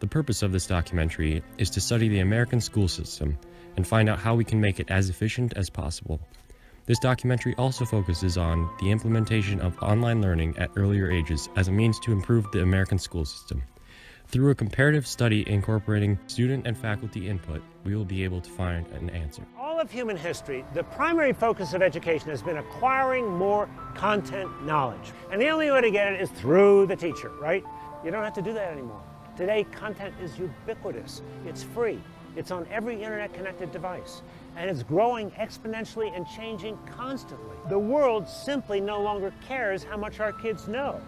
The purpose of this documentary is to study the American school system and find out how we can make it as efficient as possible. This documentary also focuses on the implementation of online learning at earlier ages as a means to improve the American school system. Through a comparative study incorporating student and faculty input, we will be able to find an answer. All of human history, the primary focus of education has been acquiring more content knowledge. And the only way to get it is through the teacher, right? You don't have to do that anymore. Today, content is ubiquitous. It's free. It's on every internet-connected device. And it's growing exponentially and changing constantly. The world simply no longer cares how much our kids know.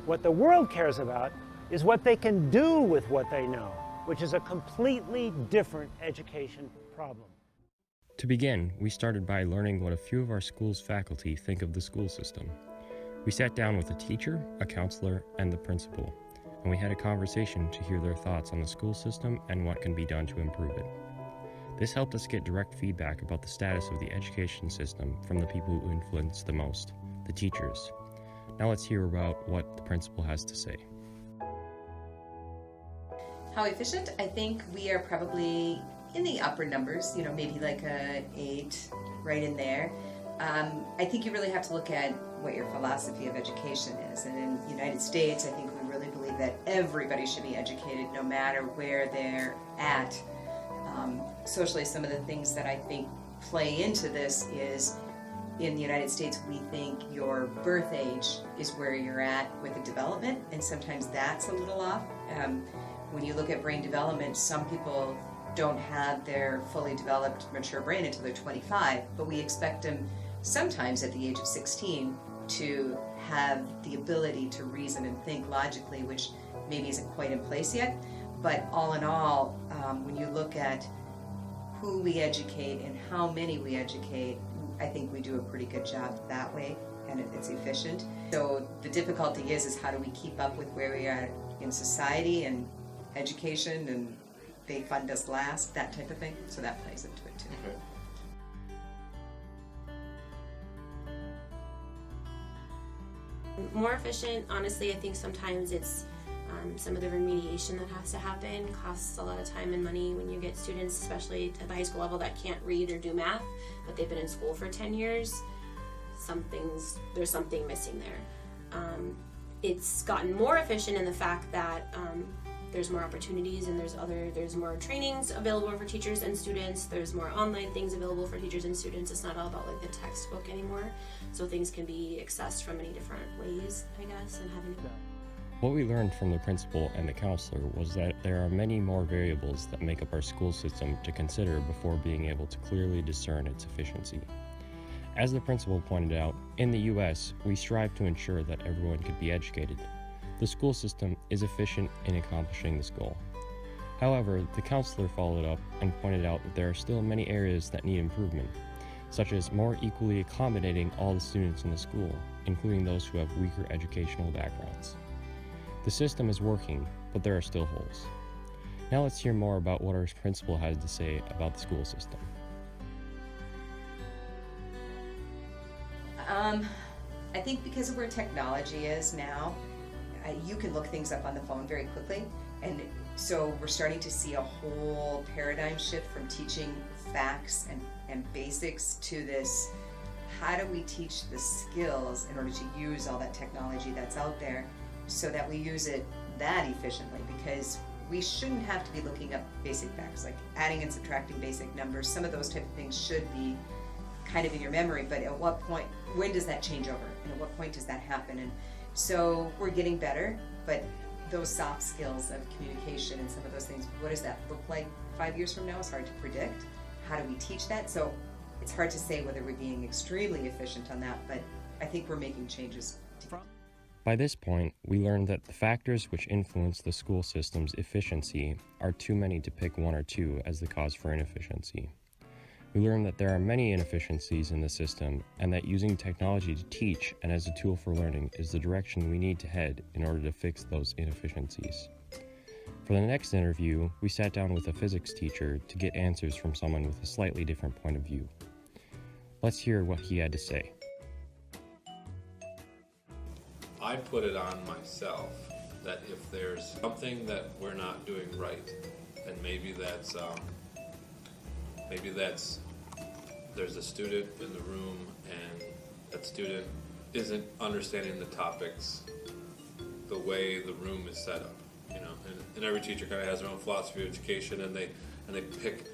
What the world cares about is what they can do with what they know, which is a completely different education problem. To begin, we started by learning what a few of our school's faculty think of the school system. We sat down with a teacher, a counselor, and the principal, and we had a conversation to hear their thoughts on the school system and what can be done to improve it. This helped us get direct feedback about the status of the education system from the people who influence the most, the teachers. Now let's hear about what the principal has to say. How efficient? I think we are probably in the upper numbers, maybe like a 8, right in there. I think you really have to look at what your philosophy of education is. And in the United States, I think we really believe that everybody should be educated no matter where they're at. Socially, some of the things that I think play into this is in the United States, we think your birth age is where you're at with the development, and sometimes that's a little off. When you look at brain development, some people don't have their fully developed, mature brain until they're 25, but we expect them sometimes at the age of 16 to have the ability to reason and think logically, which maybe isn't quite in place yet. But all in all, when you look at who we educate and how many we educate, I think we do a pretty good job that way, and it's efficient. So the difficulty is how do we keep up with where we are in society and education, and they fund us last, that type of thing. So that plays into it too. Okay. More efficient, honestly, I think sometimes it's some of the remediation that has to happen costs a lot of time and money when you get students, especially at the high school level, that can't read or do math, but they've been in school for 10 years. There's something missing there. It's gotten more efficient in the fact that there's more opportunities and there's more trainings available for teachers and students. There's more online things available for teachers and students. It's not all about like the textbook anymore. So things can be accessed from many different ways, I guess, and having to. What we learned from the principal and the counselor was that there are many more variables that make up our school system to consider before being able to clearly discern its efficiency. As the principal pointed out, in the U.S., we strive to ensure that everyone could be educated. The school system is efficient in accomplishing this goal. However, the counselor followed up and pointed out that there are still many areas that need improvement, such as more equally accommodating all the students in the school, including those who have weaker educational backgrounds. The system is working, but there are still holes. Now let's hear more about what our principal has to say about the school system. I think because of where technology is now, you can look things up on the phone very quickly, and so we're starting to see a whole paradigm shift from teaching facts and basics to this, how do we teach the skills in order to use all that technology that's out there so that we use it that efficiently, because we shouldn't have to be looking up basic facts like adding and subtracting basic numbers. Some of those type of things should be kind of in your memory, but at what point, when does that change over, and at what point does that happen? And so we're getting better, but those soft skills of communication and some of those things, what does that look like 5 years from now? It's hard to predict. How do we teach that? So it's hard to say whether we're being extremely efficient on that, but I think we're making changes. By this point, we learned that the factors which influence the school system's efficiency are too many to pick one or two as the cause for inefficiency. We learned that there are many inefficiencies in the system, and that using technology to teach and as a tool for learning is the direction we need to head in order to fix those inefficiencies. For the next interview, we sat down with a physics teacher to get answers from someone with a slightly different point of view. Let's hear what he had to say. I put it on myself that if there's something that we're not doing right, and maybe that's there's a student in the room and that student isn't understanding the topics the way the room is set up, and every teacher kind of has their own philosophy of education, and they pick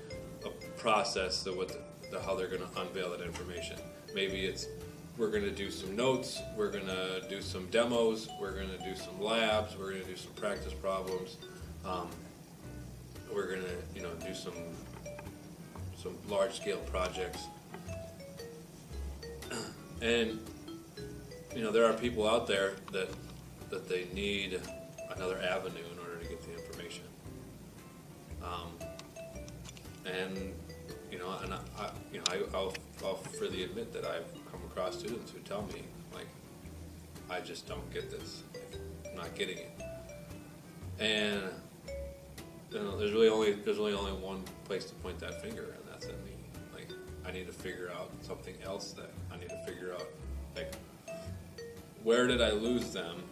a process of how they're going to unveil that information. Maybe it's, we're going to do some notes, we're going to do some demos, we're going to do some labs, we're going to do some practice problems, we're going to do some large-scale projects. And there are people out there that they need another avenue in order to get the information. I'll freely admit that I've come across students who tell me, like, I just don't get this. I'm not getting it. And there's really only one place to point that finger, and that's at me. Like, I need to figure out something else that I need to figure out, like, where did I lose them?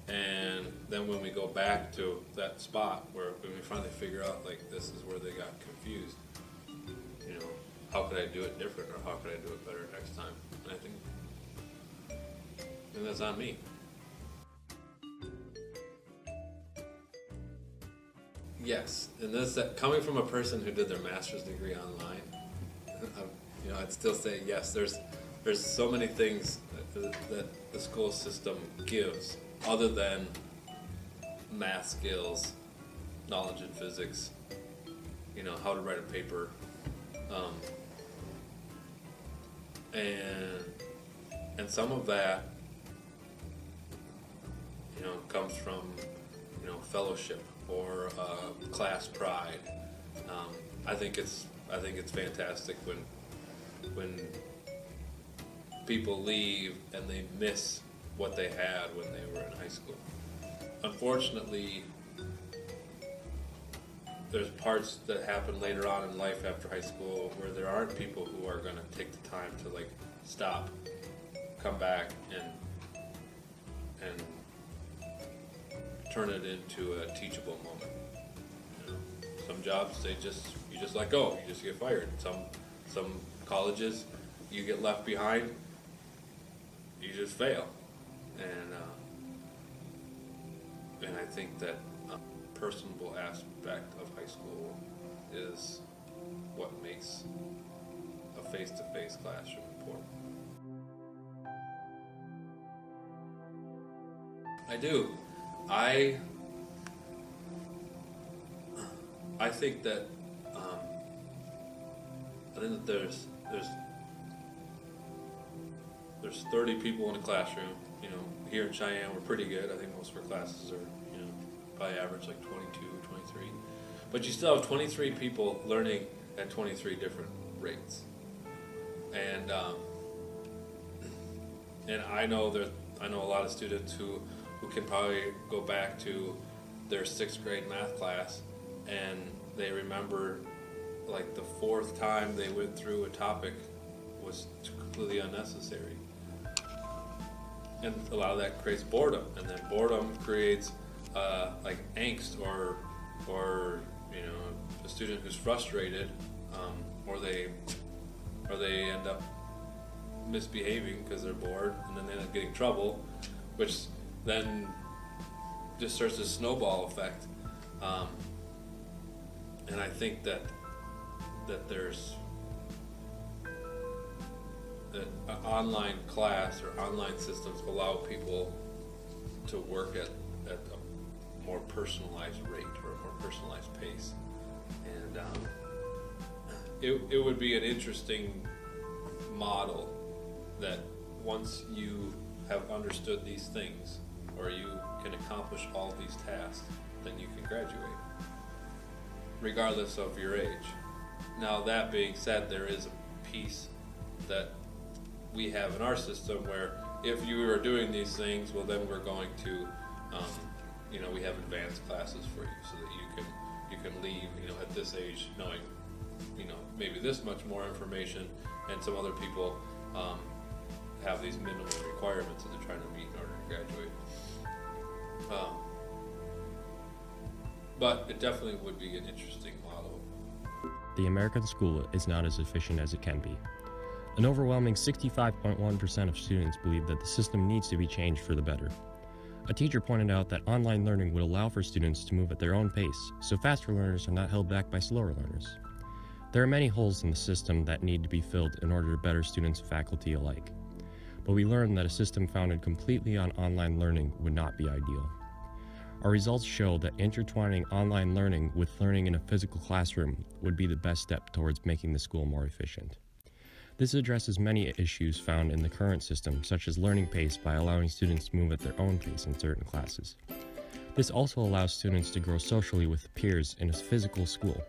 And then when we go back to that spot where when we finally figure out, like, this is where they got confused, how could I do it different, or how could I do it better next time? And I think that's on me. Yes, and coming from a person who did their master's degree online, I'd still say yes. There's so many things that the school system gives other than math skills, knowledge in physics, how to write a paper, and some of that comes from fellowship or class pride. I think it's fantastic when people leave and they miss what they had when they were in high school. Unfortunately, there's parts that happen later on in life after high school where there aren't people who are going to take the time to, like, stop, come back, and turn it into a teachable moment. Some jobs you just let go, you just get fired. Some colleges, you get left behind, you just fail. And I think that a personable aspect of high school is what makes a face-to-face classroom important. I do. I think that there's 30 people in a classroom. Here in Cheyenne we're pretty good. I think most of our classes are probably average like 22, 23. But you still have 23 people learning at 23 different rates. And I know a lot of students who can probably go back to their 6th grade math class and they remember, like, the 4th time they went through a topic was completely unnecessary. And a lot of that creates boredom, and then boredom creates like angst or a student who's frustrated, or they end up misbehaving because they're bored, and then they end up getting trouble, which then just starts a snowball effect. And I think that there's that online class or online systems allow people to work at a more personalized rate or a more personalized pace. And it would be an interesting model that once you have understood these things, or you can accomplish all these tasks, then you can graduate, regardless of your age. Now, that being said, there is a piece that we have in our system where if you are doing these things, well, then we're going to, we have advanced classes for you so that you can leave, at this age knowing, maybe this much more information, and some other people have these minimum requirements that they're trying to meet in order to graduate. But it definitely would be an interesting model. The American school is not as efficient as it can be. An overwhelming 65.1% of students believe that the system needs to be changed for the better. A teacher pointed out that online learning would allow for students to move at their own pace, so faster learners are not held back by slower learners. There are many holes in the system that need to be filled in order to better students and faculty alike. But we learned that a system founded completely on online learning would not be ideal. Our results show that intertwining online learning with learning in a physical classroom would be the best step towards making the school more efficient. This addresses many issues found in the current system, such as learning pace by allowing students to move at their own pace in certain classes. This also allows students to grow socially with peers in a physical school.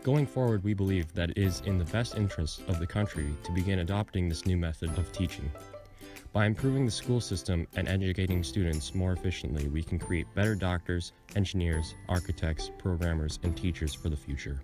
Going forward, we believe that it is in the best interest of the country to begin adopting this new method of teaching. By improving the school system and educating students more efficiently, we can create better doctors, engineers, architects, programmers, and teachers for the future.